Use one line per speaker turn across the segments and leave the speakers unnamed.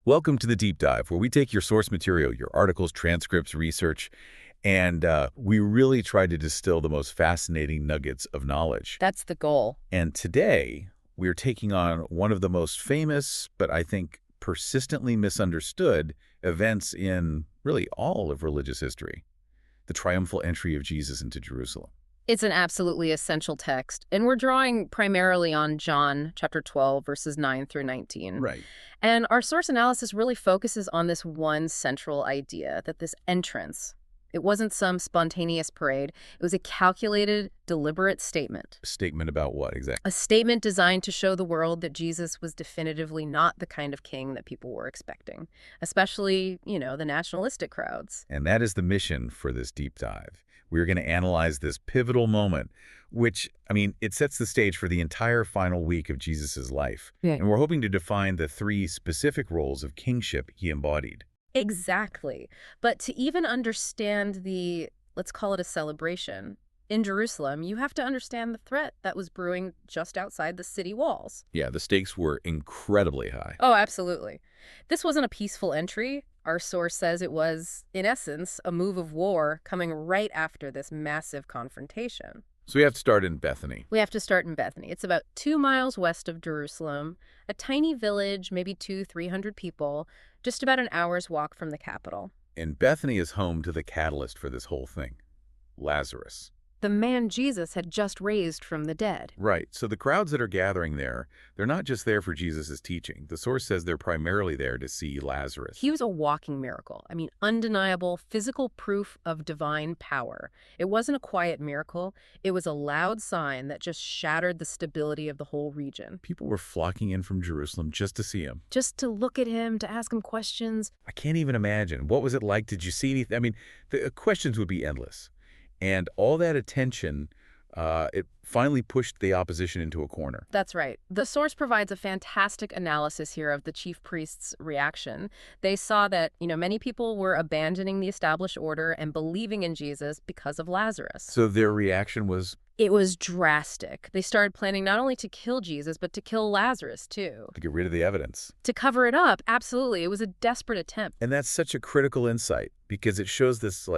Welcome to the Deep Dive, where we take your source material, your articles, transcripts, research, and we really try to distill the most fascinating nuggets of knowledge.
That's the goal.
And today, we're taking on one of the most famous, but I think persistently misunderstood events in really all of religious history, the triumphal entry of Jesus into Jerusalem.
It's an absolutely essential text, and we're drawing primarily on John chapter 12, verses 9 through 19.
Right.
And our source analysis really focuses on this one central idea, that this entrance, it wasn't some spontaneous parade. It was a calculated, deliberate statement.
A statement about what exactly?
A statement designed to show the world that Jesus was definitively not the kind of king that people were expecting, especially, the nationalistic crowds.
And that is the mission for this deep dive. We're going to analyze this pivotal moment, which, it sets the stage for the entire final week of Jesus' life.
Yeah.
And we're hoping to define the three specific roles of kingship he embodied.
Exactly. But to even understand let's call it a celebration, in Jerusalem, you have to understand the threat that was brewing just outside the city walls.
Yeah, the stakes were incredibly high.
Oh, absolutely. This wasn't a peaceful entry. Our source says it was, in essence, a move of war coming right after this massive confrontation.
So we have to start in Bethany.
We have to start in Bethany. It's about 2 miles west of Jerusalem, a tiny village, maybe 200-300 people, just about an hour's walk from the capital.
And Bethany is home to the catalyst for this whole thing, Lazarus.
The man Jesus had just raised from the dead.
Right. So the crowds that are gathering there, they're not just there for Jesus' teaching. The source says they're primarily there to see Lazarus.
He was a walking miracle. Undeniable physical proof of divine power. It wasn't a quiet miracle. It was a loud sign that just shattered the stability of the whole region.
People were flocking in from Jerusalem just to see him.
Just to look at him, to ask him questions.
I can't even imagine. What was it like? Did you see anything? The questions would be endless. And all that attention, it finally pushed the opposition into a corner.
That's right. The source provides a fantastic analysis here of the chief priests' reaction. They saw that, many people were abandoning the established order and believing in Jesus because of Lazarus.
So their reaction was?
It was drastic. They started planning not only to kill Jesus, but to kill Lazarus, too.
To get rid of the evidence.
To cover it up, absolutely. It was a desperate attempt.
And that's such a critical insight, because it shows this,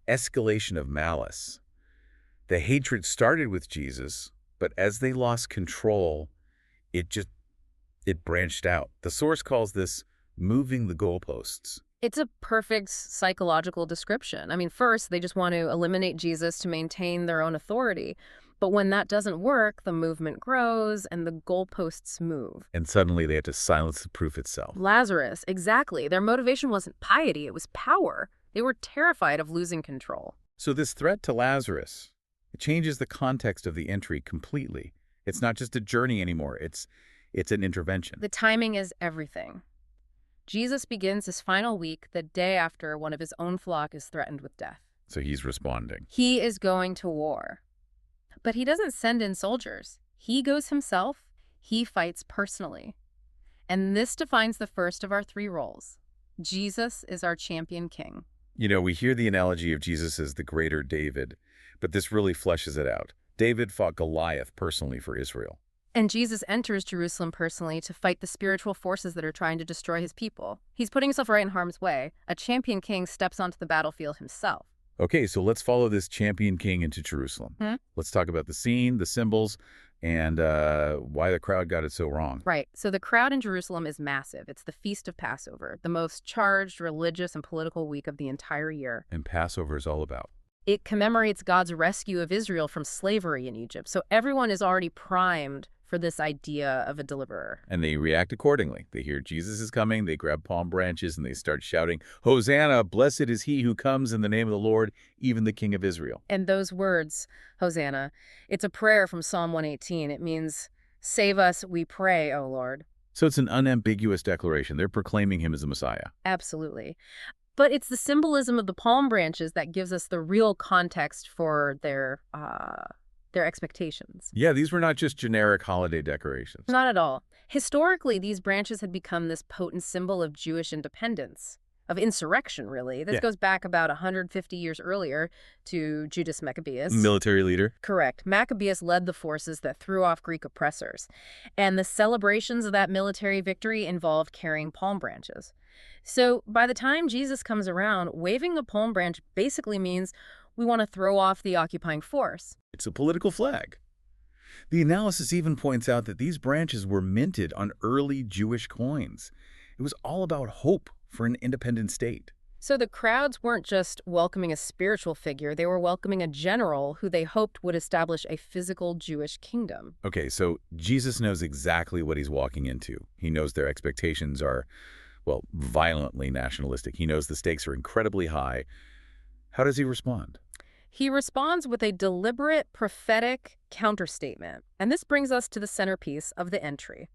escalation of malice. The hatred started with Jesus, but as they lost control, it branched out. The source calls this moving the goalposts.
It's a perfect psychological description. First, they just want to eliminate Jesus to maintain their own authority. But when that doesn't work, the movement grows and the goalposts move.
And suddenly they had to silence the proof itself.
Lazarus, exactly. Their motivation wasn't piety, it was power. They were terrified of losing control.
So this threat to Lazarus, it changes the context of the entry completely. It's not just a journey anymore. It's an intervention.
The timing is everything. Jesus begins his final week the day after one of his own flock is threatened with death.
So he's responding.
He is going to war. But he doesn't send in soldiers. He goes himself. He fights personally. And this defines the first of our 3 roles. Jesus is our champion king.
We hear the analogy of Jesus as the greater David, but this really fleshes it out. David fought Goliath personally for Israel.
And Jesus enters Jerusalem personally to fight the spiritual forces that are trying to destroy his people. He's putting himself right in harm's way. A champion king steps onto the battlefield himself.
Okay, so let's follow this champion king into Jerusalem. Let's talk about the scene, the symbols, and why the crowd got it so wrong.
Right. So the crowd in Jerusalem is massive. It's the Feast of Passover, the most charged religious and political week of the entire year.
And Passover is all about?
It commemorates God's rescue of Israel from slavery in Egypt. So everyone is already primed for this idea of a deliverer.
And they react accordingly. They hear Jesus is coming, they grab palm branches, and they start shouting, "Hosanna, blessed is he who comes in the name of the Lord, even the King of Israel."
And those words, Hosanna, it's a prayer from Psalm 118. It means, "Save us, we pray, O Lord."
So it's an unambiguous declaration. They're proclaiming him as the Messiah.
Absolutely. But it's the symbolism of the palm branches that gives us the real context for their expectations.
Yeah, these were not just generic holiday decorations.
Not at all. Historically, these branches had become this potent symbol of Jewish independence, of insurrection, really. This
Yeah.
goes back about 150 years earlier to Judas Maccabeus.
Military leader.
Correct. Maccabeus led the forces that threw off Greek oppressors. And the celebrations of that military victory involved carrying palm branches. So by the time Jesus comes around, waving a palm branch basically means we want to throw off the occupying force.
It's a political flag. The analysis even points out that these branches were minted on early Jewish coins. It was all about hope for an independent state.
So the crowds weren't just welcoming a spiritual figure, they were welcoming a general who they hoped would establish a physical Jewish kingdom.
Okay, so Jesus knows exactly what he's walking into. He knows their expectations are, well, violently nationalistic. He knows the stakes are incredibly high. How does he respond?
He responds with a deliberate prophetic counterstatement. And this brings us to the centerpiece of the entry,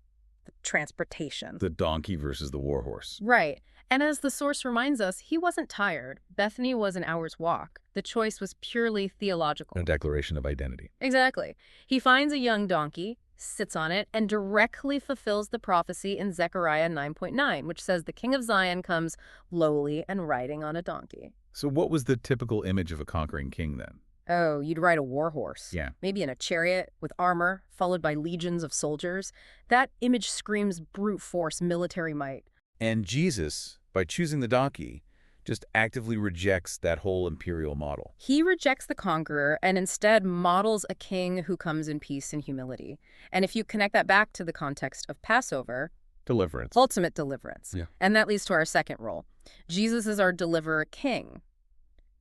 the transportation.
The donkey versus the war horse.
Right. And as the source reminds us, he wasn't tired. Bethany was an hour's walk. The choice was purely theological.
A declaration of identity.
Exactly. He finds a young donkey, sits on it, and directly fulfills the prophecy in Zechariah 9:9, which says the King of Zion comes lowly and riding on a donkey.
So what was the typical image of a conquering king then?
Oh, you'd ride a war horse.
Yeah.
Maybe in a chariot with armor, followed by legions of soldiers. That image screams brute force military might.
And Jesus, by choosing the donkey, just actively rejects that whole imperial model.
He rejects the conqueror and instead models a king who comes in peace and humility. And if you connect that back to the context of Passover,
Deliverance.
ultimate deliverance.
Yeah.
And that leads to our second role. Jesus is our deliverer king.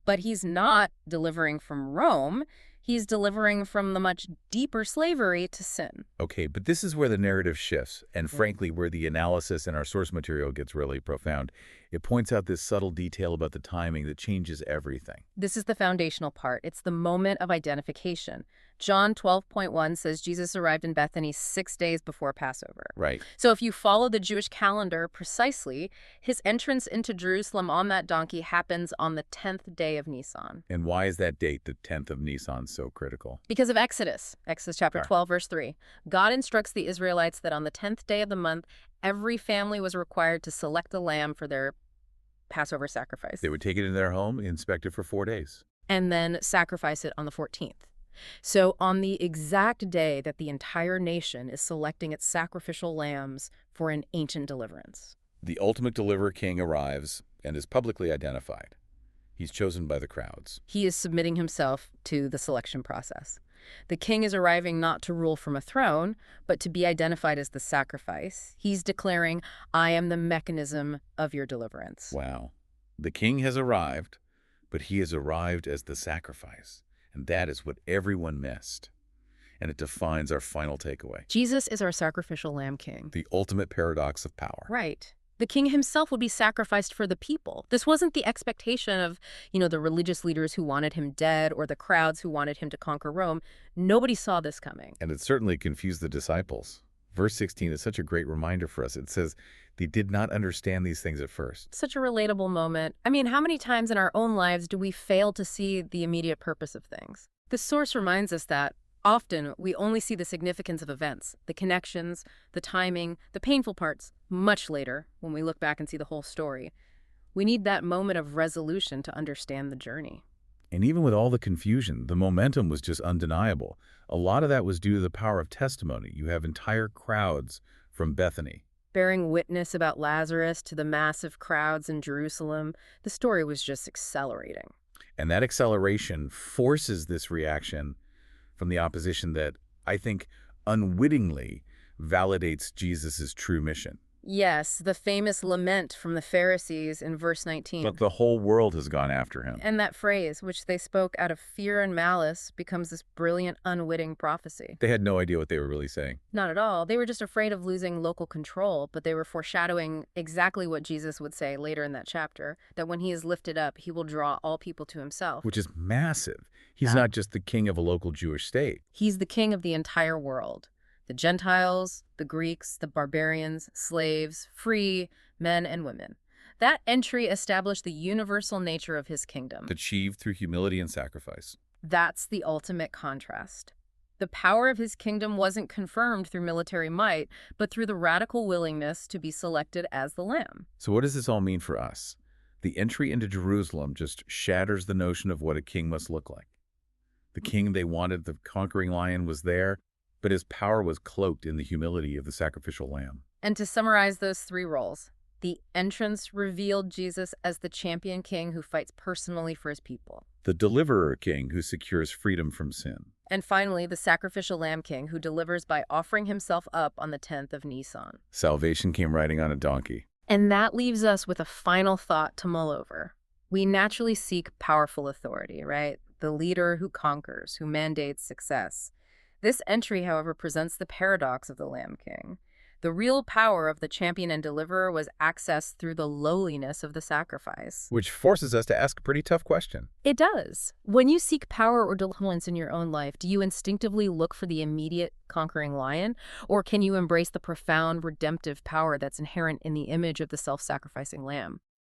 But he's not delivering from Rome. He's delivering from the much deeper slavery to sin.
Okay, but this is where the narrative shifts, and frankly, where the analysis in our source material gets really profound. It points out this subtle detail about the timing that changes everything.
This is the foundational part. It's the moment of identification. John 12:1 says Jesus arrived in Bethany 6 days before Passover.
Right.
So if you follow the Jewish calendar precisely, his entrance into Jerusalem on that donkey happens on the 10th day of Nisan.
And why is that date, the 10th of Nisan, so critical?
Because of Exodus chapter
Sure.
12, verse 3. God instructs the Israelites that on the 10th day of the month, every family was required to select a lamb for their Passover sacrifice.
They would take it into their home, inspect it for 4 days.
And then sacrifice it on the 14th. So on the exact day that the entire nation is selecting its sacrificial lambs for an ancient deliverance.
The ultimate deliverer king arrives and is publicly identified. He's chosen by the crowds.
He is submitting himself to the selection process. The king is arriving not to rule from a throne, but to be identified as the sacrifice. He's declaring, I am the mechanism of your deliverance.
Wow. The king has arrived, but he has arrived as the sacrifice. And that is what everyone missed. And it defines our final takeaway.
Jesus is our sacrificial lamb king.
The ultimate paradox of power.
Right. The king himself would be sacrificed for the people. This wasn't the expectation of, the religious leaders who wanted him dead or the crowds who wanted him to conquer Rome. Nobody saw this coming.
And it certainly confused the disciples. Verse 16 is such a great reminder for us. It says, they did not understand these things at first.
Such a relatable moment. I mean, how many times in our own lives do we fail to see the immediate purpose of things? The source reminds us that often we only see the significance of events, the connections, the timing, the painful parts, much later when we look back and see the whole story. We need that moment of resolution to understand the journey.
And even with all the confusion, the momentum was just undeniable. A lot of that was due to the power of testimony. You have entire crowds from Bethany.
Bearing witness about Lazarus to the massive crowds in Jerusalem, the story was just accelerating.
And that acceleration forces this reaction from the opposition that, I think, unwittingly validates Jesus' true mission.
Yes, the famous lament from the Pharisees in verse 19.
But the whole world has gone after him.
And that phrase, which they spoke out of fear and malice, becomes this brilliant, unwitting prophecy.
They had no idea what they were really saying.
Not at all. They were just afraid of losing local control, but they were foreshadowing exactly what Jesus would say later in that chapter, that when he is lifted up, he will draw all people to himself.
Which is massive. He's not just the king of a local Jewish state.
He's the king of the entire world. The Gentiles, the Greeks, the barbarians, slaves, free, men and women. That entry established the universal nature of his kingdom.
Achieved through humility and sacrifice.
That's the ultimate contrast. The power of his kingdom wasn't confirmed through military might, but through the radical willingness to be selected as the lamb.
So what does this all mean for us? The entry into Jerusalem just shatters the notion of what a king must look like. The king they wanted, the conquering lion, was there, but his power was cloaked in the humility of the sacrificial lamb.
And to summarize those three roles, the entrance revealed Jesus as the champion king who fights personally for his people.
The deliverer king who secures freedom from sin.
And finally, the sacrificial lamb king who delivers by offering himself up on the 10th of Nisan.
Salvation came riding on a donkey.
And that leaves us with a final thought to mull over. We naturally seek powerful authority, right? The leader who conquers, who mandates success. This entry, however, presents the paradox of the Lamb King. The real power of the champion and deliverer was accessed through the lowliness of the sacrifice.
Which forces us to ask a pretty tough question.
It does. When you seek power or deliverance in your own life, do you instinctively look for the immediate conquering lion? Or can you embrace the profound redemptive power that's inherent in the image of the self-sacrificing lamb?